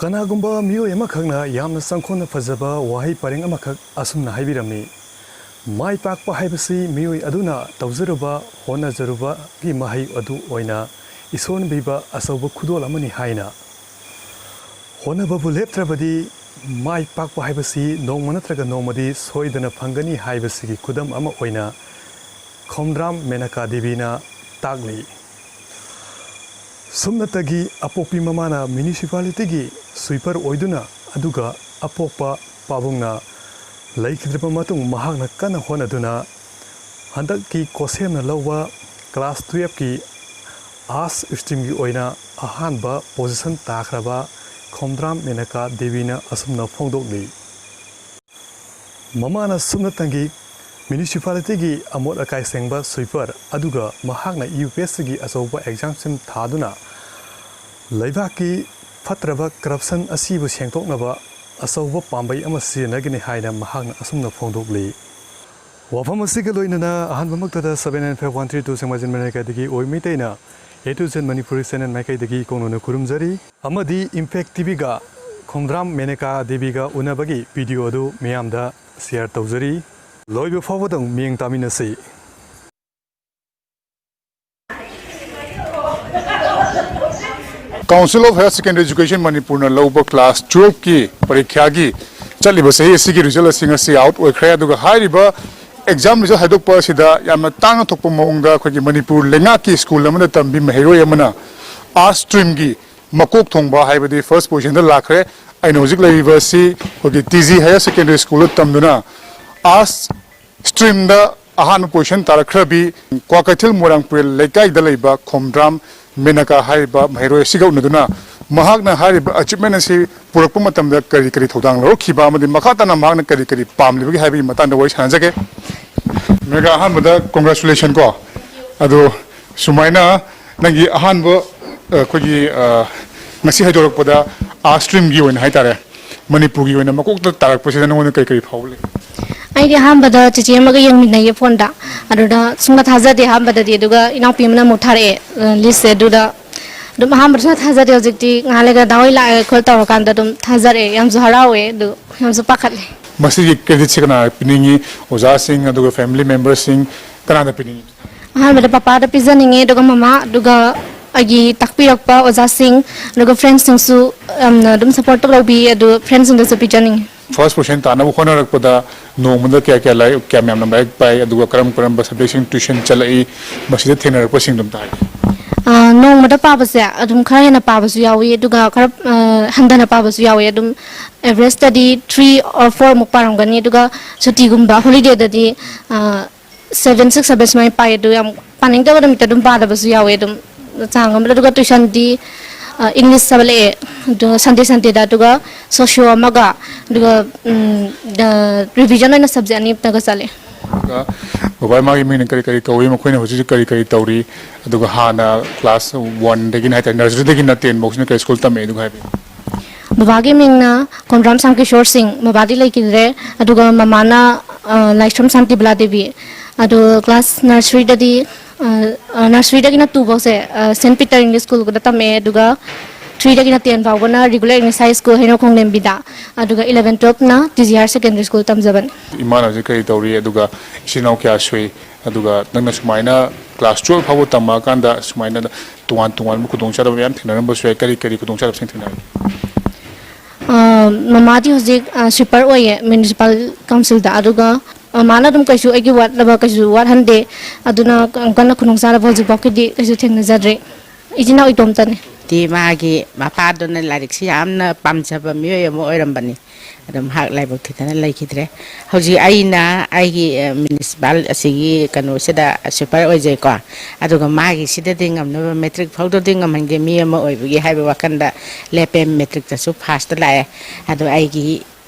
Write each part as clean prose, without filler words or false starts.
कनागुंबा मियो एमा खगना यामना संखोना फजबा वाही परेंग अमा खग असुमना हाइबिरमनी माई पाकपा हाइबसी मियो अदुना तौजरुबा होनाजरुबा की माही अदु ओइना इsoन बिबा असौब खुदोल अमनी हाइना होनबबु लेप्त्रबदी माई पाकपा हाइबसी नोंग नत्रगा नोंमदी सोइदना फंगनी हाइबसी खुदम अमा ओइना खोमद्राम मेनका देवीना तागली सुमनतगी अपोपी ममाना म्युनिसिपालिटी स्वीपर ओइदुना अदुगा अपोपा पाबुंगना लैखिद्रब मतुंग महागना कना होनदुना हंदकी कोसेमना लौवा क्लास 12 की आस स्ट्रीम की ओइना अहानबा पोजीशन ताखरबा खोमद्राम मेनका देवीना असुमना फोंदोकली ममाना सुमनतगी म्युनिसिपालिटी की अमोट अकाई सेंगबा स्वीपर अदुगा महागना यूपीएससी की अचौबा एग्जाम सिम थादुना लैबाकी फत्रबा करप्शन असीबु सेंगतोकनबा अचौबा पांबई अमा सिजनगनी हाइना महागना असुमना फोंदोकली वफम असिगा लोइनना अहानबमक्तदा 795132 सेंगमाजिन मेनकादगी ओइमितेना A to Z Manipuri channel माइकैदगी कोंगनो खुरुमजरी अमदी इम्पैक्ट टीवी का खोमद्राम मेनका देवी का उनबगी वीडियो अदु मियामदा शेयर तौजरी लोइबे फावदंग मियंग तामिनसै council of higher secondary education Manipur न लौब क्लास 12 की परीक्षा की चलिब सही की रिजल्ट सिंग से आउट ओइख्रे अदुगा हाइरिबा एग्जाम रिजल्ट हाइदोकपा सिदा यामना तांग थोकप मोंगदा खगी मणिपुर लेंगा की स्कूल अमना तंबी महरोय अमना आर्ट्स स्ट्रीम की मकोक थोंबा हाइबदी फर्स्ट पोजीशन द लाखरे आइन होजिक लैबसी खगी टीजी हायर सेकेंडरी स्कूल तमदुना आर्ट्स स्ट्रीम द अहान पोजीशन तारखरबी क्वाकैथल मोरांगपुर लेकाई द लैबा खोमद्राम मेनका हाइबा महरोय सिगा उनदुना महागना हाइबा अचीवमेंट से पुरकप मतमदा करी करी थौदांग लौखिबा अमदि मखाताना महागना करी करी पामलिबगी हाइबी मतांदा वइ सानजगे मेगा अहानबदा कांग्रेचुलेशन को अदो सुमाइना नंगी अहानबो खोगी ngasi haidorokpada a stream gi oin haitare manipur gi oin makok ta tarak posida nong kai kai phawle ai di ham bada chiche maga yang min nay phone da aduda sunga thaja de ham bada di duga ina pimna muthare list duda dum ham bada thaja de jikti ngalega dawai la khol taw kan da dum thaja re yam zu harawe du yam zu pakhatle masi gi credit sikana piningi oza sing aduga family members sing kana da piningi ham bada papa da pizaninge duga mama duga agi takpirokpa oza sing duga friends sing su dum support to bi adu friends sing da su pijaning first position ताना होना रखपदा नोमदा क्या क्या लाई क्या ma'am number एक पाई अदुगा करम subject tuition चलाई मसीद थेनर रखप सिंगदम ताई नोमदा पाबसे अदुम खरा हेना पाबसु यावी अदुगा खरा हंदना पाबसु यावी अदुम एवरेज स्टडी 3 or 4 मुक पारमगनी अदुगा छुट्टी गुम्बा हॉलिडे ददी 7 6 7 mai पाई अदु याम पानिंग दबदम इतदुम पादबसु यावी अदुम चांगम अदुगा ट्यूशन दी English sabale Sunday Sunday da duga socio amaga duga revision na subject ani taga sale Babai मागी मीन करी करी कवई मखोइन होजी करी करी तौरी अदुगा हाना क्लास 1 देगिन हाइता नर्सरी देगिन ना 10 बॉक्स ने का स्कूल तमे दुगा हाबी बाबागे मिंगना कोमराम संकिशोर सिंह मबादी लाइकिरे अदुगा ममाना लाइस्ट्रम शांति बला देवी अदु क्लास नर्सरी ददी नर्सरी दगिना 2 बॉक्स सेंट पीटर इंग्लिश स्कूल को तमे दुगा 3 दगिना 10 फावना रेगुलर इंग्लिश हाई स्कूल हेनो खोंगलेम बिदा अदुगा 11 12 ना टीजीआर सेकेंडरी स्कूल तमजबन इमाना जे कई तौरी अदुगा सिनाव क्या सोई अदुगा नंगना सुमाइना क्लास 12 फावो तमा कांदा सुमाइना तुवान तुवान मु कुदोंग चादब याम थिनरम बसवे करी करी कुदोंग चादब सिंग thinner Mamadi होजिक super ओये municipal council दा अदुगा माना दम कैसु एगी वाट लबा कैसु वाट हंदे अदुना कन्ना खुनुंग सारा भोजि बाकिदि कैसु थेंग नजरे इजिना इतोम तने ती मागी मापादुना लारिक सि यामना पामजबा मियो यम ओइरमबनी अदम हाक लाइबक थितना लाइखिद्रे हौजि आइना आइगी म्युनिसिपल असिगी कनो सिदा सुपर ओइजे को अदुगा मागी सिदा दिंगम न मैट्रिक फाउदो दिंगम हंगे मियम ओइबगी हाइबा वाकंदा लेपे मैट्रिक तसु फास्ट लाए अदु आइगी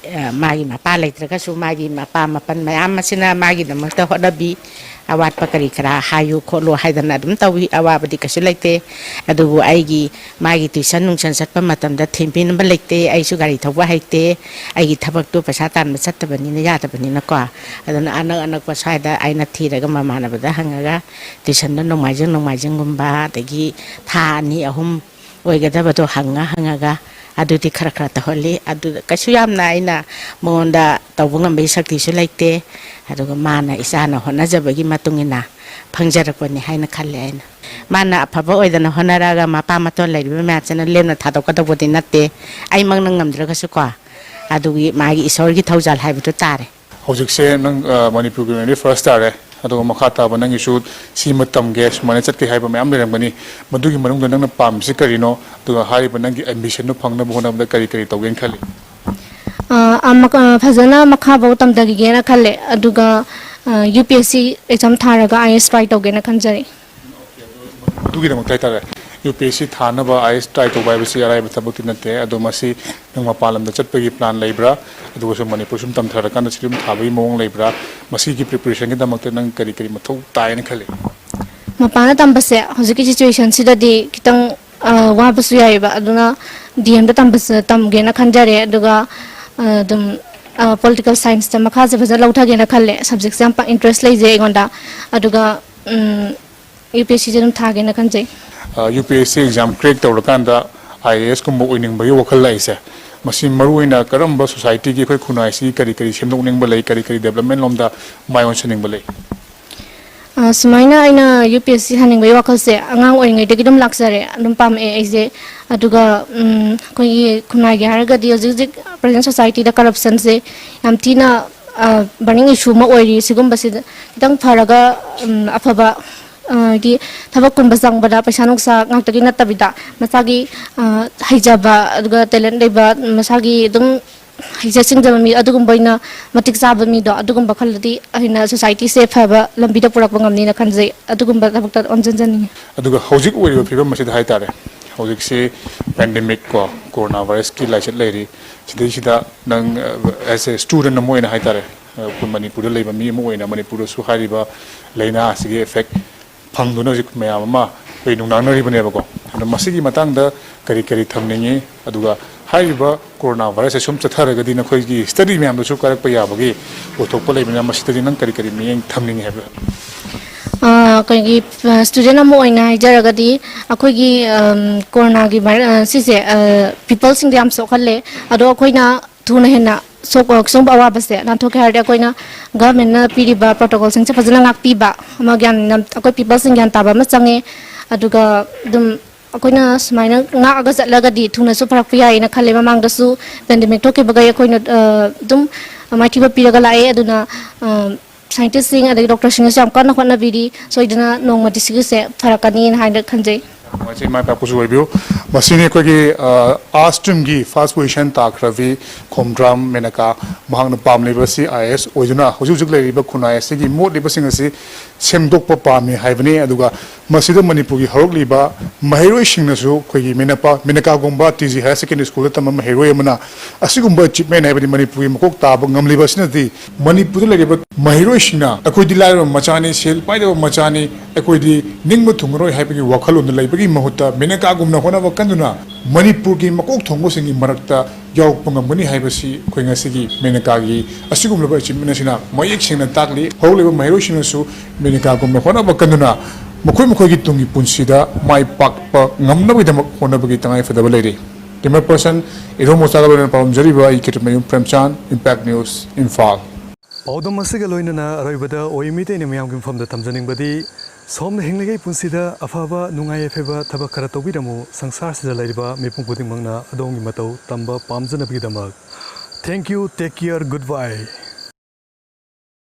मागी मापा लेत्रगसु मागी मापा मपन मयाम मसिना मागी नमक्ता होदबी अवात पकरी खरा हायु खोलो हाइदना दम तवी अवाबदी कसु लेते अदुबु आइगी मागी ट्यूशन नुंसन सत्पा मतमदा थिंपिन नंबर लेते आइसु गाड़ी थवा हाइते आइगी थबक तो पैसा तान सत्तबनी न यादबनी न को अदना अनक अनक पसाइदा आइना थीरगा ममानबदा हंगागा ट्यूशन न नोमाइजंग गुम्बा तगी था नि अहुम ओइगदबतो हंगा हंगागा ꯑꯗꯨꯗꯤ ꯈꯔ ꯈꯔ ꯇꯧꯍꯜꯂꯤ ꯑꯗꯨ ꯀꯩꯁꯨ ꯌꯥꯝꯅ ꯑꯩꯅ ꯃꯉꯣꯟꯗ ꯇꯧꯕ ꯉꯝꯕꯒꯤ ꯁꯛꯇꯤꯁꯨ ꯂꯩꯇꯦ ꯑꯗꯨꯒ ꯃꯥꯅ ꯏꯆꯥꯅ ꯍꯣꯠꯅꯖꯕꯒꯤ ꯃꯇꯨꯡ ꯏꯟꯅ ꯐꯪꯖꯔꯛꯄꯅꯤ ꯍꯥꯏꯅ ꯈꯜꯂꯦ ꯑꯩꯅ ꯃꯥꯅ ꯑꯐꯕ ꯑꯣꯏꯗꯅ ꯍꯣꯠꯅꯔꯒ ꯃꯄꯥ ꯃꯇꯣꯟ ꯂꯩꯔꯤꯕ ꯃꯌꯥꯝꯁꯤꯅ ꯂꯦꯝꯅ ꯊꯥꯗꯣꯛꯀꯗꯧꯕꯗꯤ ꯅꯠꯇꯦ ꯑꯩꯃꯛꯅ ꯉꯝꯗ꯭ꯔꯒꯁꯨ ꯀꯣ ꯑꯗꯨꯒꯤ ꯃꯥꯒꯤ ꯏꯁꯣꯔꯒꯤ ꯊꯧꯖꯥꯜ ꯍꯥꯏꯕꯗꯨ ꯇꯥꯔꯦ ꯍꯧꯖꯤꯛꯁꯦ ꯅꯪ ꯃꯅꯤꯄꯨꯔꯒꯤ ꯑꯣꯏꯅꯗꯤ ꯐꯥꯔꯁ ꯇꯥꯔꯦ ꯑꯗꯨꯒ ꯃꯈꯥ ꯇꯥꯕ ꯅꯪꯒꯤꯁꯨ ꯁꯤꯃ ꯇꯝꯒꯦ ꯁꯨꯃꯥꯏꯅ ꯆꯠꯀꯦ ꯍꯥꯏꯕ ꯃꯌꯥꯝ ꯂꯩꯔꯝꯒꯅꯤ ꯃꯗꯨꯒꯤ ꯃꯅꯨꯡꯗ ꯅꯪꯅ ꯄꯥꯝꯃꯤꯁꯤ ꯀꯔꯤꯅꯣ ꯑꯗꯨꯒ ꯍꯥꯏꯔꯤꯕ ꯅꯪꯒꯤ ꯑꯦꯝꯕꯤꯁꯟꯗꯨ ꯐꯪꯅꯕ ꯍꯣꯠꯅꯕꯗ ꯀꯔꯤ ꯀꯔꯤ ꯇꯧꯒꯦꯅ ꯈꯜꯂꯤ ꯐꯖꯅ ꯃꯈꯥꯐꯥꯎ ꯇꯝꯊꯈꯤꯒꯦꯅ ꯈꯜꯂꯦ ꯑꯗꯨꯒ UPSC ꯑꯦꯛꯖꯥꯝ ꯊꯥꯔꯒ IAS ꯇ꯭ꯔꯥꯏ ꯇꯧꯒꯦꯅ ꯈꯟꯖꯔꯤ ꯑꯗꯨꯒꯤꯗꯃꯛꯇ ꯍꯥꯏꯇꯥꯔꯦ UPSC ꯊꯥꯅꯕ IAS ꯇ꯭ꯔꯥꯏ ꯇꯧꯕ ꯍꯥꯏꯕꯁꯤ ꯑꯔꯥꯏꯕ ꯊꯕꯛꯇꯤ ꯅꯠꯇꯦ ꯑꯗꯣ ꯃꯁꯤ ꯅꯪ ꯃꯄꯥꯟ ꯂꯝꯗ ꯆꯠꯄꯒꯤ ꯄ꯭ꯂꯥꯟ ꯂꯩꯕ꯭ꯔꯥ ꯑꯗꯨꯒ ꯃꯅꯤꯄꯨꯔ ꯁꯨꯝ ꯇꯝꯊꯔꯀꯥꯟꯗ ꯁꯤꯗꯨꯝ ꯊꯥꯕꯒꯤ ꯃꯑꯣꯡ ꯂꯩꯕ꯭ꯔꯥ ꯃꯁꯤꯒꯤ ꯄ꯭ꯔꯤꯄꯦꯔꯦꯁꯟꯒꯤꯗꯃꯛꯇ ꯅꯪ ꯀꯔꯤ ꯀꯔꯤ ꯃꯊꯧ ꯇꯥꯏꯅ ꯈꯜꯂꯤ ꯃꯄꯥꯟꯗ ꯇꯝꯕꯁꯦ ꯍꯧꯖꯤꯛꯀꯤ ꯁꯤꯆꯨꯋꯦꯁꯟꯁꯤꯗꯗꯤ ꯈꯤꯇꯪ ꯋꯥꯕꯁꯨ ꯌꯥꯏꯑꯕ ꯑꯗꯨꯅ DMꯗ ꯇꯝꯒꯦꯅ ꯈꯟꯖꯔꯦ ꯑꯗꯨꯒ ꯑꯗꯨꯝ ꯄꯣꯂꯤꯇꯤꯀꯦꯜ ꯁꯥꯏꯟꯁꯇ ꯃꯈꯥꯁꯦ ꯐꯖꯅ ꯂꯧꯊꯒꯦꯅ ꯈꯜꯂꯦ ꯁꯕꯖꯦꯛꯁꯦ ꯌꯥꯝ ꯏꯟꯇꯔꯦꯁ ꯂꯩꯖꯩ ꯑꯩꯉꯣꯟꯗ ꯑꯗꯨꯒ UPSCꯁꯦ ꯑꯗꯨꯝ ꯊꯥꯒꯦꯅ ꯈꯟꯖꯩ UPSC ꯑꯦꯛꯖꯥꯝ ꯀ꯭ꯔꯦꯛ ꯇꯧꯔꯀꯥꯟꯗ IAS ꯀꯨꯝꯕ ꯑꯣꯏꯅꯤꯡꯕꯒꯤ ꯋꯥꯈꯜ ꯂꯥꯛꯏꯁꯦ ꯃꯁꯤ ꯃꯔꯨꯑꯣꯏꯅ ꯀꯔꯝꯕ ꯁꯣꯁꯥꯏꯇꯤꯒꯤ ꯑꯩꯈꯣꯏ ꯈꯨꯟꯅꯥꯏꯁꯤ ꯀꯔꯤ ꯀꯔꯤ ꯁꯦꯝꯗꯣꯛꯅꯤꯡꯕ ꯂꯩ ꯀꯔꯤ ꯀꯔꯤ ꯗꯦꯕꯂꯞꯃꯦꯟ ꯂꯣꯝꯗ ꯃꯥꯏ ꯑꯣꯟꯁꯤꯟꯅꯤꯡꯕ ꯂꯩ ꯁꯨꯃꯥꯏꯅ ꯑꯩꯅ UPSC ꯊꯥꯅꯤꯡꯕꯒꯤ ꯋꯥꯈꯜꯁꯦ ꯑꯉꯥꯡ ꯑꯣꯏꯔꯤꯉꯩꯗꯒꯤ ꯑꯗꯨꯝ ꯂꯥꯛꯆꯔꯦ ꯑꯗꯨꯝ ꯄꯥꯝꯃꯛꯑꯦ ꯑꯩꯁꯦ ꯑꯗꯨꯒ ꯑꯩꯈꯣꯏꯒꯤ ꯈꯨꯟꯅꯥꯏꯒꯤ ꯍꯥꯏꯔꯒꯗꯤ ꯍꯧꯖꯤꯛ ꯍꯧꯖꯤꯛ ꯄ꯭ꯔꯖꯦꯟ ꯁꯣꯁꯥꯏꯇꯤꯗ ꯀꯔꯞꯁꯟꯁꯦ ꯌꯥꯝ ꯊꯤꯅ ꯕꯔꯅꯤꯡ ꯏꯁꯨ ꯑꯃ ꯑꯣꯏꯔꯤ ꯁꯤꯒꯨꯝꯕꯁꯤꯗ ꯈꯤꯇꯪ ꯐꯔꯒ ꯑꯐꯕ ꯒꯤ ꯊꯕꯛꯀꯨꯝꯕ ꯆꯪꯕꯗ ꯄꯩꯁꯥ ꯅꯨꯡꯁꯥ ꯉꯥꯛꯇꯒꯤ ꯅꯠꯇꯕꯤꯗ ꯃꯁꯥꯒꯤ ꯍꯩꯖꯕ ꯑꯗꯨꯒ ꯇꯦꯂꯦꯟ ꯂꯩꯕ ꯃꯁꯥꯒꯤ ꯑꯗꯨꯝ ꯍꯩꯖ ꯁꯤꯡꯖꯕ ꯃꯤ ꯑꯗꯨꯒꯨꯝꯕ ꯑꯣꯏꯅ ꯃꯇꯤꯛ ꯆꯥꯕ ꯃꯤꯗꯣ ꯑꯗꯨꯒꯨꯝꯕ ꯈꯜꯂꯗꯤ ꯑꯩꯅ ꯁꯣꯁꯥꯏꯇꯤꯁꯦ ꯐꯕ ꯂꯝꯕꯤꯗ ꯄꯨꯔꯛꯄ ꯉꯝꯅꯤꯅ ꯈꯟꯖꯩ ꯑꯗꯨꯒꯨꯝꯕ ꯊꯕꯛꯇ ꯑꯣꯟꯁꯤꯟꯖꯅꯤꯡꯉꯤ ꯑꯗꯨꯒ ꯍꯧꯖꯤꯛ ꯑꯣꯏꯔꯤꯕ ꯐꯤꯕꯝ ꯑꯁꯤꯗ ꯍꯥꯏꯇꯥꯔꯦ ꯍꯧꯖꯤꯛꯁꯤ ꯄꯦꯟꯗꯦꯃꯤꯛ ꯀꯣ ꯀꯣꯔꯣꯅꯥ ꯚꯥꯏꯔꯁꯀꯤ ꯂꯥꯏꯆꯠ ꯂꯩꯔꯤ ꯁꯤꯗꯩꯁꯤꯗ ꯅꯪ ꯑꯦꯁ ꯑꯦ ꯁ꯭ꯇꯨꯗꯦꯟ ꯑꯃ ꯑꯣꯏꯅ ꯍꯥꯏꯇꯥꯔꯦ ꯑꯩꯈꯣꯏ ꯃꯅꯤꯄꯨꯔꯗ ꯂꯩꯕ ꯃꯤ ꯑꯃ ꯑꯣꯏꯅ ꯃꯅꯤꯄꯨꯔꯗꯁꯨ ꯍꯥꯏꯔꯤꯕ ꯂꯥꯏꯅꯥ ꯑꯁꯤꯒꯤ ꯑꯦꯐꯦꯛ ꯐꯪꯗꯨꯅ ꯍꯧꯖꯤꯛ ꯃꯌꯥꯝ ꯑꯃ ꯑꯩꯈꯣꯏ ꯅꯨꯡꯅꯥꯡꯅꯔꯤꯕꯅꯦꯕꯀꯣ ꯑꯗꯣ ꯃꯁꯤꯒꯤ ꯃꯇꯥꯡꯗ ꯀꯔꯤ ꯀꯔꯤ ꯊꯝꯅꯤꯡꯉꯤ ꯑꯗꯨꯒ ꯍꯥꯏꯔꯤꯕ ꯀꯣꯔꯣꯅꯥ ꯚꯥꯏꯔꯁꯁꯦ ꯁꯨꯝ ꯆꯠꯊꯔꯒꯗꯤ ꯅꯈꯣꯏꯒꯤ ꯁ꯭ꯇꯗꯤ ꯃꯌꯥꯝꯗꯁꯨ ꯀꯥꯔꯛꯄ ꯌꯥꯕꯒꯤ ꯑꯣꯏꯊꯣꯛꯄ ꯂꯩꯕꯅꯤꯅ ꯃꯁꯤꯗꯗꯤ ꯅꯪ ꯀꯔꯤ ꯀꯔꯤ ꯃꯤꯠꯌꯦꯡ ꯊꯝꯅꯤꯡꯉꯤ ꯍꯥꯏꯕ ꯑꯩꯈꯣꯏꯒꯤ ꯁ꯭ꯇꯨꯗꯦꯟ ꯑꯃ ꯑꯣꯏꯅ ꯍꯥꯏꯖꯔꯒꯗꯤ ꯑꯩꯈꯣꯏꯒꯤ ꯀꯣꯔꯣꯅꯥꯒꯤ ꯁꯤꯁꯦ ꯄꯤꯄꯜꯁꯤꯡꯗ ꯌꯥꯝ ꯁꯣꯛꯍꯜꯂꯦ ꯑꯗꯣ ꯑꯩꯈꯣꯏꯅ ꯊꯨꯅ ꯍꯦꯟꯅ ꯁꯤꯒꯨꯝꯕ ꯑꯋꯥꯕꯁꯦ ꯅꯥꯟꯊꯣꯛꯀꯦ ꯍꯥꯏꯔꯗꯤ ꯑꯩꯈꯣꯏꯅ ꯒꯚꯔꯟꯃꯦꯟꯠꯅ ꯄꯤꯔꯤꯕ ꯄ꯭ꯔꯣꯇꯣꯀꯣꯜꯁꯤꯡꯁꯦ ꯐꯖꯅ ꯉꯥꯛꯄꯤꯕ ꯑꯃ ꯑꯩꯈꯣꯏ ꯄꯤꯄꯜꯁꯤꯡ ꯒ꯭ꯌꯥꯟ ꯇꯥꯕ ꯑꯃ ꯆꯪꯉꯦ ꯑꯗꯨꯒ ꯑꯗꯨꯝ ꯑꯩꯈꯣꯏꯅ ꯁꯨꯃꯥꯏꯅ ꯉꯥꯛꯑꯒ ꯆꯠꯂꯒꯗꯤ ꯊꯨꯅꯁꯨ ꯐꯔꯛꯄ ꯌꯥꯏꯌꯦꯅ ꯈꯜꯂꯦ ꯃꯃꯥꯡꯗꯁꯨ ꯄꯦꯟꯗꯦꯃꯤꯛ ꯊꯣꯛꯈꯤꯕꯒꯩ ꯑꯩꯈꯣꯏꯅ ꯑꯗꯨꯝ ꯃꯥꯏꯊꯤꯕ ꯄꯤꯔꯒ ꯂꯥꯛꯑꯦ ꯑꯗꯨꯅ ꯁꯥꯏꯟꯇꯤꯁꯁꯤꯡ ꯑꯗꯒꯤ ꯗꯣꯛꯇꯔꯁꯤꯡꯅꯁꯨ ꯌꯥꯝ ꯀꯟꯅ ꯍꯣꯠꯅꯕꯤꯔꯤ ꯁꯣꯏꯗꯅ ꯅꯣꯡꯃꯗꯤ ꯁꯤꯒꯤꯁꯦ ꯐꯔꯛꯀꯅꯤꯅ ꯍꯥꯏꯅ ꯈꯟꯖꯩ ꯅꯨꯡꯉꯥꯏꯖꯩ ꯃꯥꯏ ꯄꯥꯛꯄꯁꯨ ꯑꯣꯏꯕꯤꯌꯨ ꯃꯁꯤꯅꯤ ꯑꯩꯈꯣꯏꯒꯤ arts ꯁ꯭ꯇ꯭ꯔꯤꯝꯒꯤ first position ꯇꯥꯈ꯭ꯔꯕꯤ Khomdram Menaka ꯃꯍꯥꯛꯅ ꯄꯥꯝꯂꯤꯕꯁꯤ IAS ꯑꯣꯏꯗꯨꯅ ꯍꯧꯖꯤꯛ ꯍꯧꯖꯤꯛ ꯂꯩꯔꯤꯕ ꯈꯨꯟꯅꯥꯏ ꯑꯁꯤꯒꯤ ꯃꯣꯠꯂꯤꯕꯁꯤꯡ ꯑꯁꯤ ꯁꯦꯝꯗꯣꯛꯄ ꯄꯥꯝꯃꯤ ꯍꯥꯏꯕꯅꯤ ꯑꯗꯨꯒ ꯃꯁꯤꯗ ꯃꯅꯤꯄꯨꯔꯒꯤ ꯍꯧꯔꯛꯂꯤꯕ ꯃꯍꯩꯔꯣꯏꯁꯤꯡꯅꯁꯨ ꯑꯩꯈꯣꯏꯒꯤ ꯃꯦꯅꯀꯥꯒꯨꯝꯕ TG ꯍꯥꯌꯔ ꯁꯦꯀꯦꯟꯗꯔꯤ ꯁ꯭ꯀꯨꯜꯗ ꯇꯝꯕ ꯃꯍꯩꯔꯣꯏ ꯑꯃꯅ ꯑꯁꯤꯒꯨꯝꯕ ꯑꯦꯆꯤꯞꯃꯦꯟ ꯍꯥꯏꯕꯗꯤ ꯃꯅꯤꯄꯨꯔꯒꯤ ꯃꯀꯣꯛ ꯇꯥꯕ ꯉꯝꯂꯤꯕ ꯑꯁꯤꯅꯗꯤ ꯃꯅꯤꯄꯨꯔꯗ ꯂꯩꯔꯤꯕ ꯃꯍꯩꯔꯣꯏꯁꯤꯡꯅ ꯑꯩꯈꯣꯏꯗꯤ ꯂꯥꯏꯔꯕ ꯃꯆꯥꯅꯤ ꯁꯦꯜ ꯄꯥꯏꯗꯕ ꯃꯆꯥꯅꯤ ꯑꯩꯈꯣꯏꯗꯤ ꯅꯤꯡꯕ ꯊꯨꯡꯉꯔꯣꯏ ꯍꯥꯏꯕꯒꯤ ꯋꯥꯈꯜꯂꯣꯟꯗ ꯂꯩꯕꯒꯤ ꯃꯍꯨꯠꯇ ꯃꯦꯅꯀꯥꯒꯨꯝꯅ ꯍꯣꯠꯅꯕ ꯀꯟꯗꯨꯅ ꯃꯅꯤꯄꯨꯔꯒꯤ ꯃꯀꯣꯛ ꯊꯣꯡꯕꯁꯤꯡꯒꯤ ꯃꯔꯛꯇ ꯌꯥꯎꯔꯛꯄ ꯉꯝꯒꯅꯤ ꯍꯥꯏꯕꯁꯤ ꯑꯩꯈꯣꯏ ꯉꯁꯤꯒꯤ ꯃꯦꯅꯀꯥꯒꯤ ꯑꯁꯤꯒꯨꯝꯂꯕ ꯑꯦꯆꯤꯞꯃꯦꯟ ꯑꯁꯤꯅ ꯃꯌꯦꯛ ꯁꯦꯡꯅ ꯇꯥꯛꯂꯤ ꯍꯧꯔꯛꯂꯤꯕ ꯃꯍꯩꯔꯣꯏꯁꯤꯡꯅꯁꯨ ꯃꯦꯅꯀꯥꯒꯨꯝꯅ ꯍꯣꯠꯅꯕ ꯀꯟꯗꯨꯅ ꯃꯈꯣꯏꯒꯤ ꯇꯨꯡꯒꯤ ꯄꯨꯟꯁꯤꯗ ꯃꯥꯏ ꯄꯥꯛꯄ ꯉꯝꯅꯕꯒꯤꯗꯃꯛ ꯍꯣꯠꯅꯕꯒꯤ ꯇꯉꯥꯏꯐꯗꯕ ꯂꯩꯔꯤ ꯀꯦꯃꯦꯔꯥ ꯄꯔꯁꯟ ꯏꯔꯣꯃꯣꯆꯥꯒ ꯂꯣꯏꯅꯅ ꯄꯥꯎꯗꯝꯖꯔꯤꯕ ꯑꯩ ꯈꯦꯇ꯭ꯔꯤꯃꯌꯨꯝ ꯄ꯭ꯔꯦꯝꯆꯥꯟ ꯏꯝꯄꯦꯛ ꯅ꯭ꯌꯨꯁ ꯏꯝꯐꯥꯜ ꯄꯥꯎꯗꯝ ꯑꯁꯤꯒ ꯂꯣꯏꯅꯅ ꯑꯔꯣꯏꯕꯗ ꯑꯣꯏꯃꯤꯇꯩꯅ ꯃꯤꯌꯥꯝꯒꯤ ꯃꯐꯝꯗ ꯊꯝꯖꯅꯤꯡꯕꯗꯤ ꯁꯣꯝꯅ ꯍꯤꯡꯂꯤꯉꯩ ꯄꯨꯟꯁꯤꯗ ꯑꯐꯕ ꯅꯨꯡꯉꯥꯏ ꯌꯥꯏꯐꯕ ꯊꯕꯛ ꯈꯔ ꯇꯧꯕꯤꯔꯝꯃꯨ ꯁꯪꯁꯥꯔꯁꯤꯗ ꯂꯩꯔꯤꯕ ꯃꯤꯄꯨꯝ ꯈꯨꯗꯤꯡꯃꯛꯅ ꯑꯗꯣꯝꯒꯤ ꯃꯇꯧ ꯇꯝꯕ ꯄꯥꯝꯖꯅꯕꯒꯤꯗꯃꯛ thank you take care good by